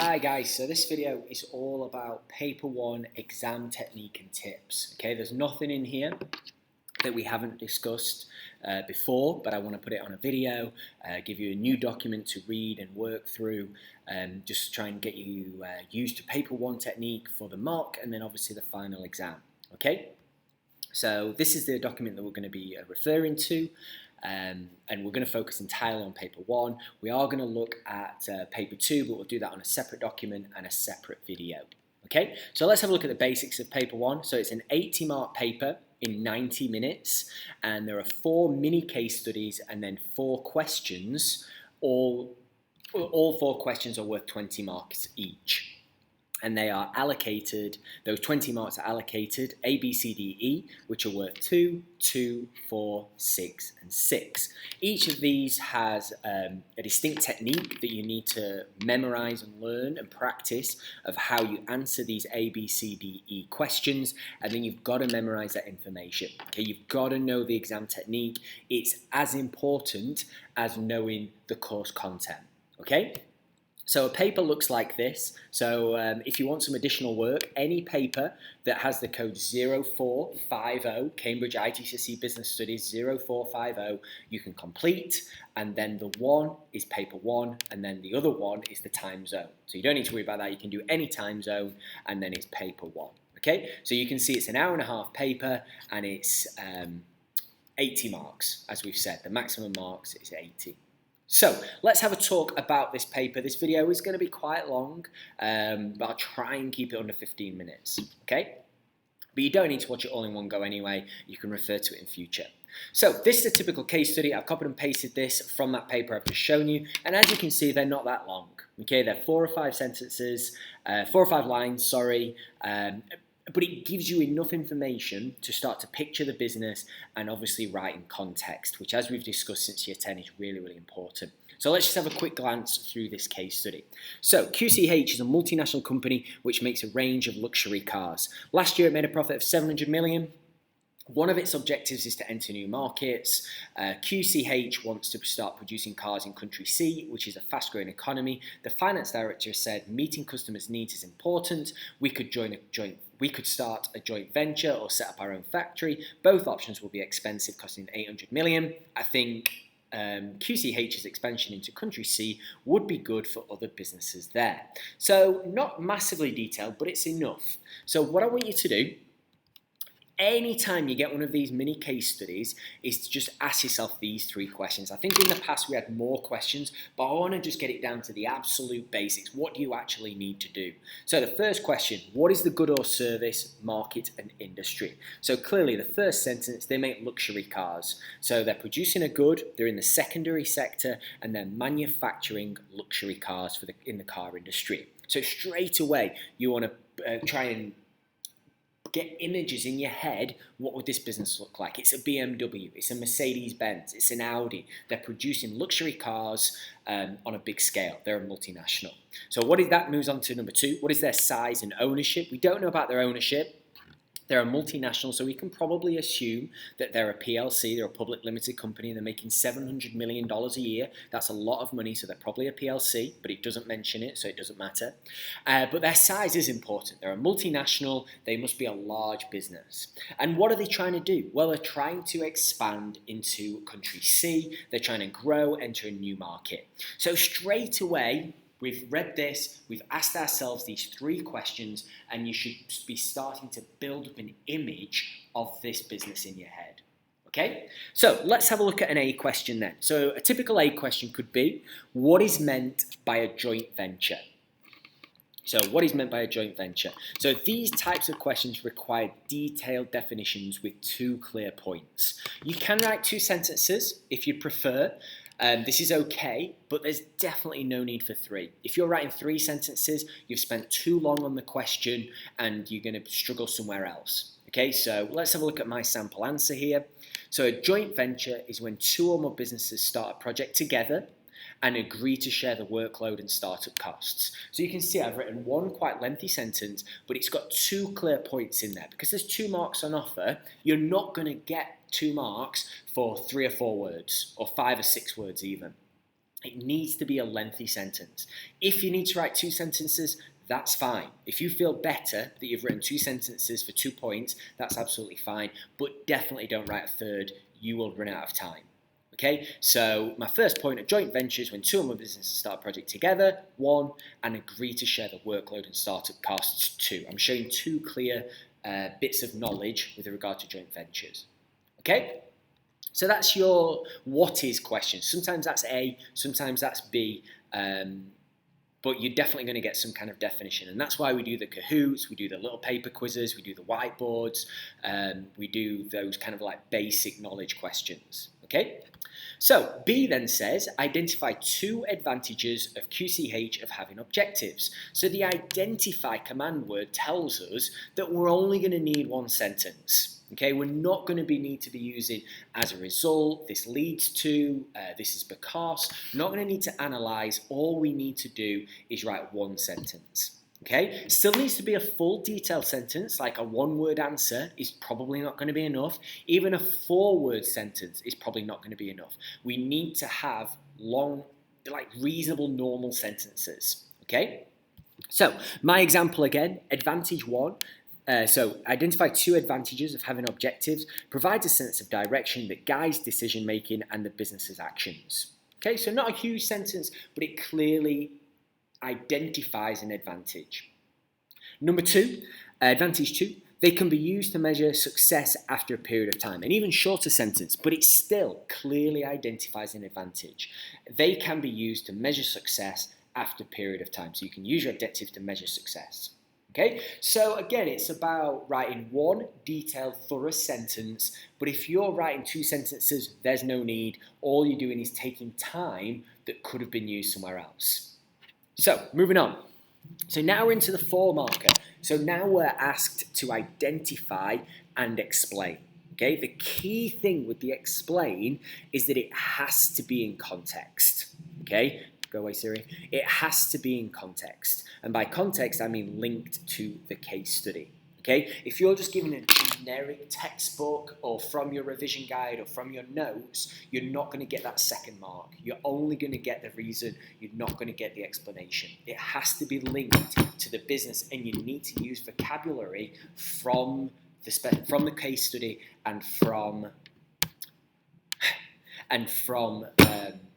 Hi guys, so this video is all about paper 1 exam technique and tips. Okay, there's nothing in here that we haven't discussed before, but I want to put it on a video, give you a new document to read and work through, just try and get you used to paper 1 technique for the mock and then obviously the final exam. Okay, so this is the document that we're going to be referring to. And we're going to focus entirely on paper 1. We are going to look at paper 2, but we'll do that on a separate document and a separate video. Okay, so let's have a look at the basics of paper 1. So it's an 80-mark paper in 90 minutes, and there are 4 mini case studies and then 4 questions. All 4 questions are worth 20 marks each. And they are allocated, those 20 marks are allocated A, B, C, D, E, which are worth 2, 2, 4, 6, and 6. Each of these has a distinct technique that you need to memorize and learn and practice of how you answer these A, B, C, D, E questions, and then you've got to memorize that information. Okay, you've got to know the exam technique. It's as important as knowing the course content. Okay? So a paper looks like this. So if you want some additional work, any paper that has the code 0450, Cambridge IGCSE Business Studies 0450, you can complete. And then the 1 is paper 1, and then the other one is the time zone. So you don't need to worry about that. You can do any time zone, and then it's paper 1. Okay, so you can see it's an hour-and-a-half paper, and it's 80 marks, as we've said. The maximum marks is 80. So let's have a talk about this paper. This video is going to be quite long, but I'll try and keep it under 15 minutes, okay? But you don't need to watch it all in one go anyway. You can refer to it in future. So this is a typical case study. I've copied and pasted this from that paper I've just shown you. And as you can see, they're not that long, okay? They're 4 or 5 sentences, 4 or 5 lines, sorry. But it gives you enough information to start to picture the business and obviously write in context, which as we've discussed since year 10 is really, really important. So let's just have a quick glance through this case study. So QCH is a multinational company which makes a range of luxury cars. Last year it made a profit of 700 million. One of its objectives is to enter new markets. QCH wants to start producing cars in country C, which is a fast-growing economy. The finance director said meeting customers' needs is important. We could start a joint venture or set up our own factory. Both options will be expensive, costing 800 million. I think QCH's expansion into country C would be good for other businesses there. So not massively detailed, but it's enough. So what I want you to do, anytime you get one of these mini case studies, is to just ask yourself these 3 questions. I think in the past we had more questions, but I want to just get it down to the absolute basics. What do you actually need to do? So the first question, what is the good or service, market and industry? So clearly the first sentence, they make luxury cars. So they're producing a good, they're in the secondary sector, and they're manufacturing luxury cars in the car industry. So straight away, you want to try and get images in your head. What would this business look like? It's a BMW, it's a Mercedes-Benz, it's an Audi. They're producing luxury cars on a big scale. They're a multinational. So that moves on to number 2. What is their size and ownership? We don't know about their ownership. They're a multinational, so we can probably assume that they're a PLC, they're a public limited company, they're making $700 million a year. That's a lot of money, so they're probably a PLC, but it doesn't mention it, so it doesn't matter. But their size is important. They're a multinational, they must be a large business. And what are they trying to do? Well, they're trying to expand into country C, they're trying to grow, enter a new market. So straight away, we've read this, we've asked ourselves these 3 questions, and you should be starting to build up an image of this business in your head. Okay? So let's have a look at an A question then. So a typical A question could be, what is meant by a joint venture? So what is meant by a joint venture? So these types of questions require detailed definitions with 2 clear points. You can write 2 sentences if you prefer. This is okay, but there's definitely no need for 3. If you're writing 3 sentences, you've spent too long on the question and you're going to struggle somewhere else. Okay, so let's have a look at my sample answer here. So a joint venture is when 2 or more businesses start a project together and agree to share the workload and startup costs. So you can see I've written 1 quite lengthy sentence, but it's got 2 clear points in there. Because there's 2 marks on offer, you're not going to get 2 marks for 3 or 4 words, or 5 or 6 words even. It needs to be a lengthy sentence. If you need to write 2 sentences, that's fine. If you feel better that you've written 2 sentences for 2 points, that's absolutely fine. But definitely don't write a third. You will run out of time. Okay, so my first point of joint ventures when 2 or more businesses start a project together, 1, and agree to share the workload and startup costs, 2. I'm showing 2 clear bits of knowledge with regard to joint ventures. Okay, so that's your what is question. Sometimes that's A, sometimes that's B, but you're definitely going to get some kind of definition. And that's why we do the Kahoots, we do the little paper quizzes, we do the whiteboards, we do those kind of like basic knowledge questions. Okay? So B then says, identify 2 advantages of QCH of having objectives. So the identify command word tells us that we're only going to need 1 sentence. Okay, we're not going to need to be using as a result, this leads to, this is because. We're not going to need to analyse. All we need to do is write 1 sentence. Okay, still needs to be a full detailed sentence, like a 1-word answer is probably not going to be enough. Even a 4-word sentence is probably not going to be enough. We need to have long, like reasonable, normal sentences. Okay, so my example again, advantage 1. So identify 2 advantages of having objectives, provides a sense of direction that guides decision making and the business's actions. Okay, so not a huge sentence, but it clearly identifies an advantage. Number 2, advantage 2, they can be used to measure success after a period of time. An even shorter sentence, but it still clearly identifies an advantage. They can be used to measure success after a period of time. So you can use your objective to measure success. Okay, so again, it's about writing 1 detailed, thorough sentence, but if you're writing 2 sentences, there's no need. All you're doing is taking time that could have been used somewhere else. So, moving on. So now we're into the 4 marker. So now we're asked to identify and explain. Okay, the key thing with the explain is that it has to be in context. Okay, go away Siri. It has to be in context. And by context, I mean linked to the case study. Okay, if you're just giving a generic textbook or from your revision guide or from your notes, you're not going to get that 2nd mark. You're only going to get the reason, you're not going to get the explanation. It has to be linked to the business and you need to use vocabulary from the case study and from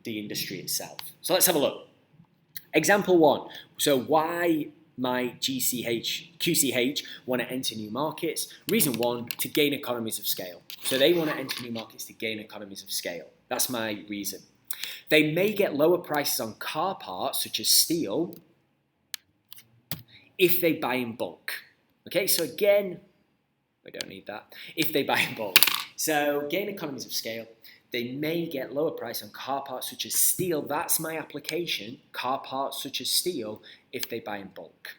the industry itself. So let's have a look. Example 1. So why my QCH want to enter new markets? Reason 1, to gain economies of scale. So they want to enter new markets to gain economies of scale. That's my reason. They may get lower prices on car parts, such as steel, if they buy in bulk. Okay, so again, we don't need that. If they buy in bulk. So gain economies of scale. They may get lower price on car parts such as steel. That's my application. Car parts such as steel if they buy in bulk.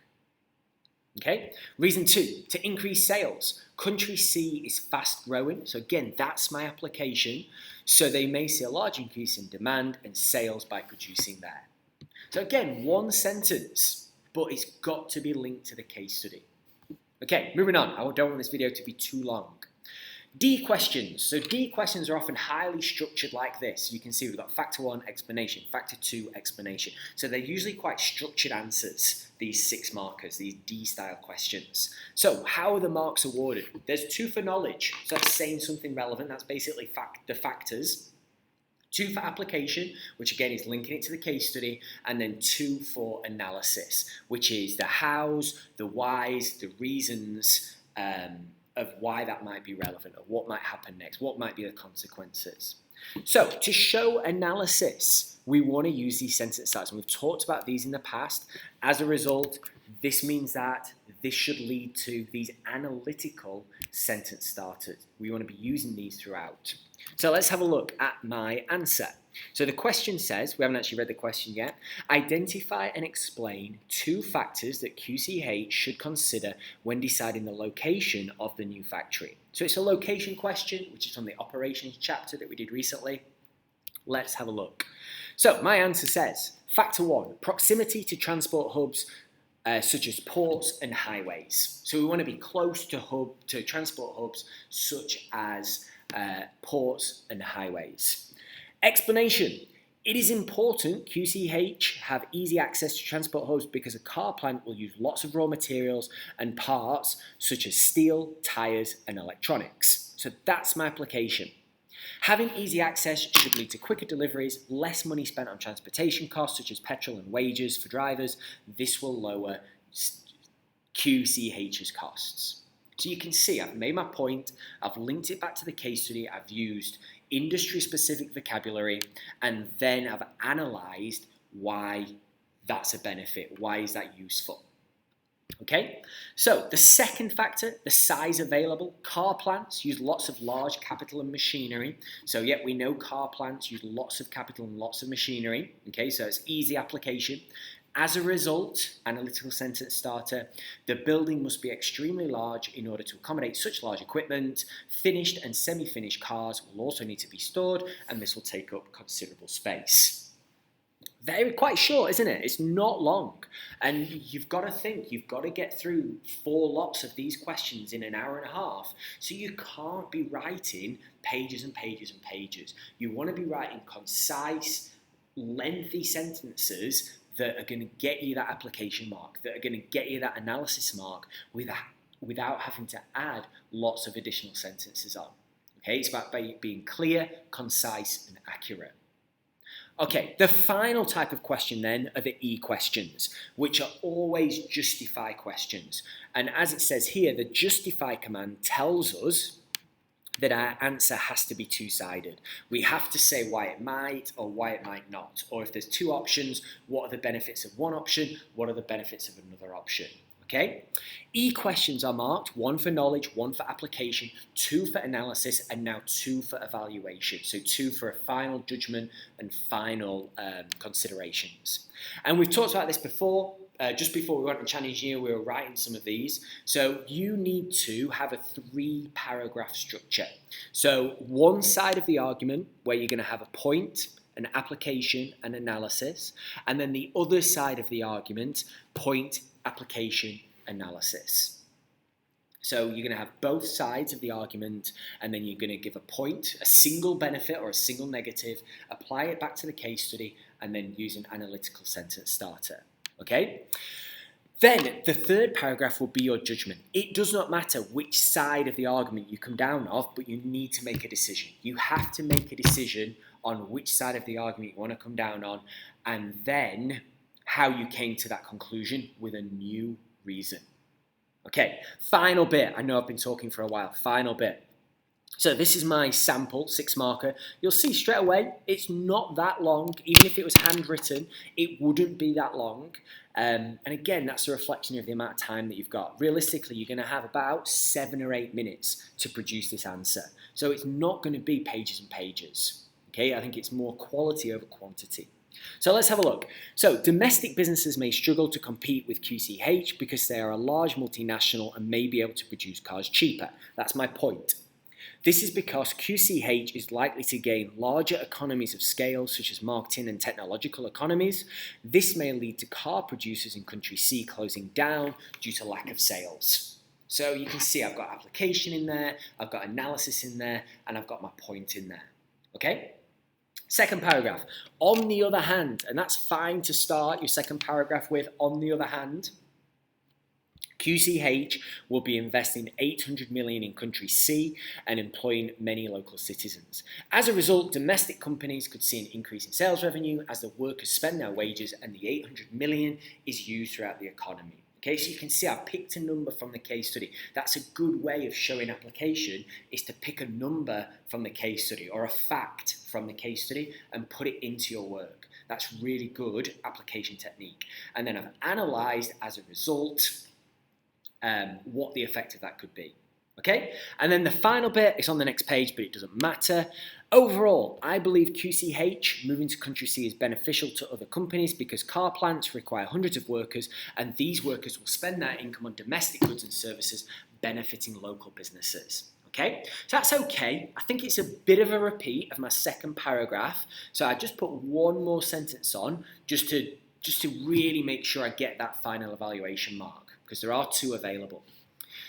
Okay. Reason 2, to increase sales. Country C is fast growing. So again, that's my application. So they may see a large increase in demand and sales by producing there. So again, 1 sentence, but it's got to be linked to the case study. Okay, moving on. I don't want this video to be too long. D questions. So D questions are often highly structured like this. You can see we've got factor 1, explanation, factor 2, explanation. So they're usually quite structured answers, these 6 markers, these D-style questions. So how are the marks awarded? There's 2 for knowledge. So that's saying something relevant. That's basically the factors. 2 for application, which again is linking it to the case study, and then 2 for analysis, which is the hows, the whys, the reasons, of why that might be relevant, or what might happen next, what might be the consequences. So to show analysis, we want to use these sentence starters, and we've talked about these in the past. As a result, this means that this should lead to these analytical sentence starters. We want to be using these throughout. So let's have a look at my answer. So the question says, we haven't actually read the question yet, identify and explain 2 factors that QCH should consider when deciding the location of the new factory. So it's a location question, which is from the operations chapter that we did recently. Let's have a look. So my answer says, factor 1, proximity to transport hubs such as ports and highways. So we want to be close to transport hubs such as ports and highways. Explanation. It is important QCH have easy access to transport hubs because a car plant will use lots of raw materials and parts such as steel, tyres and electronics. So that's my application. Having easy access should lead to quicker deliveries, less money spent on transportation costs such as petrol and wages for drivers. This will lower QCH's costs. So you can see I've made my point, I've linked it back to the case study, I've used industry-specific vocabulary, and then I've analysed why that's a benefit, why is that useful. Okay, so the second factor, the size available. Car plants use lots of large capital and machinery. So yet we know car plants use lots of capital and lots of machinery. Okay, so it's easy application. As a result, analytical sentence starter, the building must be extremely large in order to accommodate such large equipment. Finished and semi-finished cars will also need to be stored, and this will take up considerable space. Quite short, isn't it? It's not long. And you've got to think, you've got to get through 4 lots of these questions in an hour and a half. So you can't be writing pages and pages and pages. You want to be writing concise, lengthy sentences that are going to get you that application mark, that are going to get you that analysis mark without having to add lots of additional sentences on. Okay, it's about being clear, concise, and accurate. Okay, the final type of question then are the E questions, which are always justify questions. And as it says here, the justify command tells us that our answer has to be two-sided. We have to say why it might or why it might not. Or if there's 2 options, what are the benefits of one option? What are the benefits of another option? Okay? E questions are marked, 1 for knowledge, 1 for application, 2 for analysis, and now 2 for evaluation. So 2 for a final judgment and final considerations. And we've talked about this before. Just before we went on Challenge Year, we were writing some of these. So you need to have a 3-paragraph structure. So one side of the argument where you're going to have a point, an application, an analysis, and then the other side of the argument, point, application, analysis. So you're going to have both sides of the argument, and then you're going to give a point, a single benefit or a single negative, apply it back to the case study, and then use an analytical sentence starter. Okay? Then the 3rd paragraph will be your judgment. It does not matter which side of the argument you come down of, but you need to make a decision. You have to make a decision on which side of the argument you want to come down on, and then how you came to that conclusion with a new reason. Okay, final bit. I know I've been talking for a while. Final bit. So this is my sample 6 marker. You'll see straight away it's not that long. Even if it was handwritten, it wouldn't be that long. And again, that's a reflection of the amount of time that you've got. Realistically, you're going to have about 7 or 8 minutes to produce this answer. So it's not going to be pages and pages. Okay, I think it's more quality over quantity. So let's have a look. So domestic businesses may struggle to compete with QCH because they are a large multinational and may be able to produce cars cheaper. That's my point. This is because QCH is likely to gain larger economies of scale, such as marketing and technological economies. This may lead to car producers in country C closing down due to lack of sales. So you can see I've got application in there, I've got analysis in there, and I've got my point in there. Okay? Second paragraph. On the other hand, and that's fine to start your second paragraph with, on the other hand, QCH will be investing 800 million in country C and employing many local citizens. As a result, domestic companies could see an increase in sales revenue as the workers spend their wages, and the 800 million is used throughout the economy. Okay, so you can see I've picked a number from the case study. That's a good way of showing application, is to pick a number from the case study or a fact from the case study and put it into your work. That's really good application technique. And then I've analysed as a result what the effect of that could be. Okay, and then the final bit is on the next page, but it doesn't matter. Overall, I believe QCH moving to country C is beneficial to other companies because car plants require hundreds of workers, and these workers will spend their income on domestic goods and services, benefiting local businesses. Okay, so that's okay. I think it's a bit of a repeat of my second paragraph, so I just put one more sentence on just to really make sure I get that final evaluation mark, because there are 2 available.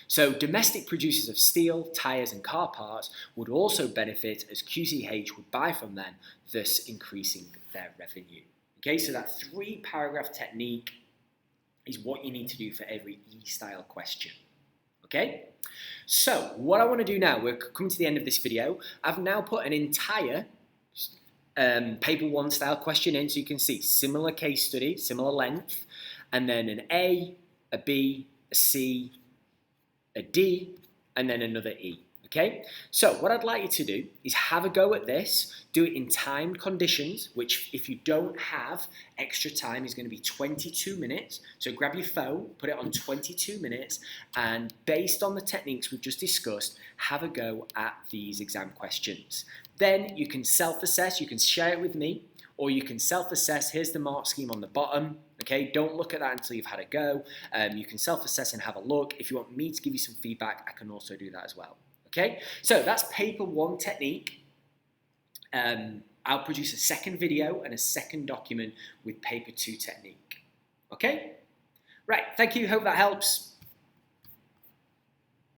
So domestic producers of steel, tyres and car parts would also benefit as QCH would buy from them, thus increasing their revenue. Okay, so that 3-paragraph technique is what you need to do for every E-style question. Okay, so what I want to do now, we're coming to the end of this video. I've now put an entire paper 1 style question in, so you can see similar case study, similar length, and then an A, a B, a C, a D, and then another E. Okay, so what I'd like you to do is have a go at this, do it in timed conditions, which if you don't have extra time is going to be 22 minutes. So grab your phone, put it on 22 minutes, and based on the techniques we've just discussed, have a go at these exam questions. Then you can self-assess, you can share it with me, or you can self-assess. Here's the mark scheme on the bottom. Okay, don't look at that until you've had a go. You can self-assess and have a look. If you want me to give you some feedback, I can also do that as well. Okay, so that's paper 1 technique. I'll produce a second video and a second document with paper 2 technique. Okay, right, thank you, hope that helps.